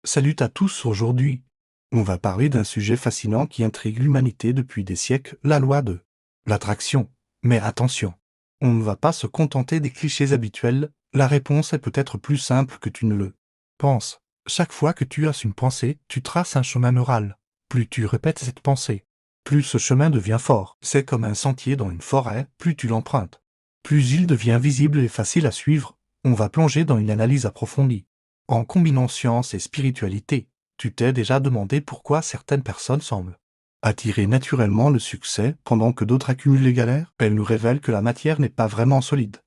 Salut à tous aujourd'hui. On va parler d'un sujet fascinant qui intrigue l'humanité depuis des siècles, la loi de l'attraction. Mais attention, on ne va pas se contenter des clichés habituels, la réponse est peut-être plus simple que tu ne le penses. Chaque fois que tu as une pensée, tu traces un chemin neural. Plus tu répètes cette pensée, plus ce chemin devient fort. C'est comme un sentier dans une forêt, plus tu l'empruntes, plus il devient visible et facile à suivre. On va plonger dans une analyse approfondie. En combinant science et spiritualité, tu t'es déjà demandé pourquoi certaines personnes semblent attirer naturellement le succès pendant que d'autres accumulent les galères? Elle nous révèle que la matière n'est pas vraiment solide,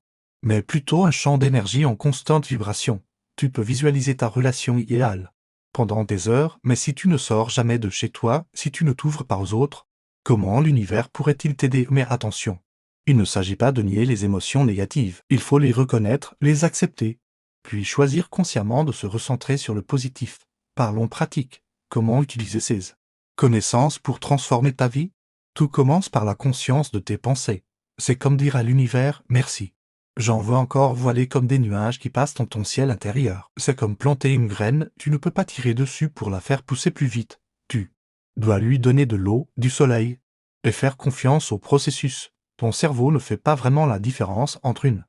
mais plutôt un champ d'énergie en constante vibration. Tu peux visualiser ta relation idéale pendant des heures, mais si tu ne sors jamais de chez toi, si tu ne t'ouvres pas aux autres, comment l'univers pourrait-il t'aider? Mais attention, il ne s'agit pas de nier les émotions négatives, il faut les reconnaître, les accepter, puis choisir consciemment de se recentrer sur le positif. Parlons pratique. Comment utiliser ces connaissances pour transformer ta vie? Tout commence par la conscience de tes pensées. C'est comme dire à l'univers « merci ». J'en veux encore voiler comme des nuages qui passent dans ton ciel intérieur. C'est comme planter une graine, tu ne peux pas tirer dessus pour la faire pousser plus vite. Tu dois lui donner de l'eau, du soleil, et faire confiance au processus. Ton cerveau ne fait pas vraiment la différence entre une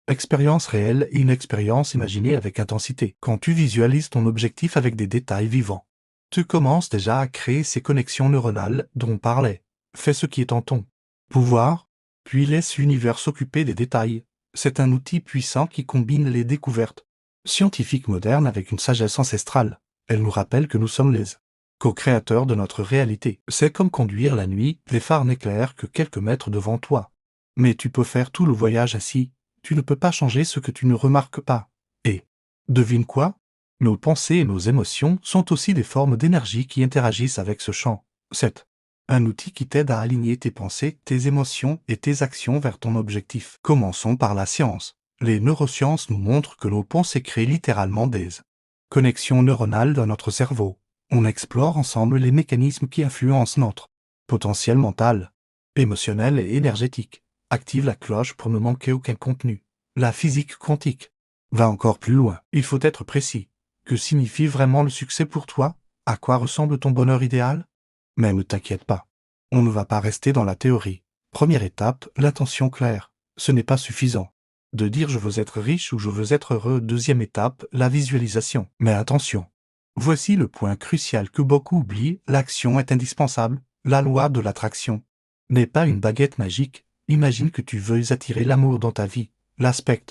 expérience réelle et une expérience imaginée avec intensité. Quand tu visualises ton objectif avec des détails vivants, tu commences déjà à créer ces connexions neuronales dont on parlait. Fais ce qui est en ton pouvoir, puis laisse l'univers s'occuper des détails. C'est un outil puissant qui combine les découvertes scientifiques modernes avec une sagesse ancestrale. Elle nous rappelle que nous sommes les co-créateurs de notre réalité. C'est comme conduire la nuit, les phares n'éclairent que quelques mètres devant toi. Mais tu peux faire tout le voyage assis. Tu ne peux pas changer ce que tu ne remarques pas. Et, devine quoi? Nos pensées et nos émotions sont aussi des formes d'énergie qui interagissent avec ce champ. C'est un outil qui t'aide à aligner tes pensées, tes émotions et tes actions vers ton objectif. Commençons par la science. Les neurosciences nous montrent que nos pensées créent littéralement des connexions neuronales dans notre cerveau. On explore ensemble les mécanismes qui influencent notre potentiel mental, émotionnel et énergétique. Active la cloche pour ne manquer aucun contenu. La physique quantique va encore plus loin. Il faut être précis. Que signifie vraiment le succès pour toi? À quoi ressemble ton bonheur idéal? Mais ne t'inquiète pas. On ne va pas rester dans la théorie. Première étape, l'intention claire. Ce n'est pas suffisant de dire je veux être riche ou je veux être heureux. Deuxième étape, la visualisation. Mais attention. Voici le point crucial que beaucoup oublient, l'action est indispensable. La loi de l'attraction n'est pas une baguette magique. Imagine que tu veuilles attirer l'amour dans ta vie. L'aspect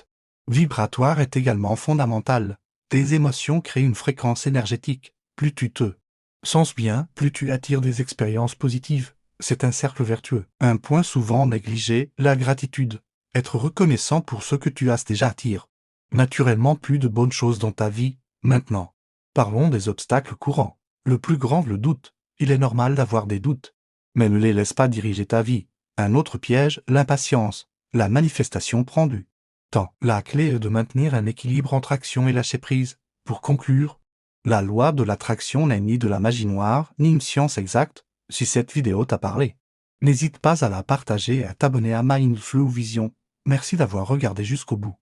vibratoire est également fondamental. Tes émotions créent une fréquence énergétique. Plus tu te sens bien, plus tu attires des expériences positives. C'est un cercle vertueux. Un point souvent négligé, la gratitude. Être reconnaissant pour ce que tu as déjà attire naturellement plus de bonnes choses dans ta vie. Maintenant, parlons des obstacles courants. Le plus grand, le doute. Il est normal d'avoir des doutes, mais ne les laisse pas diriger ta vie. Un autre piège, l'impatience. La manifestation prend du temps. La clé est de maintenir un équilibre entre action et lâcher prise. Pour conclure, la loi de l'attraction n'est ni de la magie noire, ni une science exacte. Si cette vidéo t'a parlé, n'hésite pas à la partager et à t'abonner à Mindflow Vision. Merci d'avoir regardé jusqu'au bout.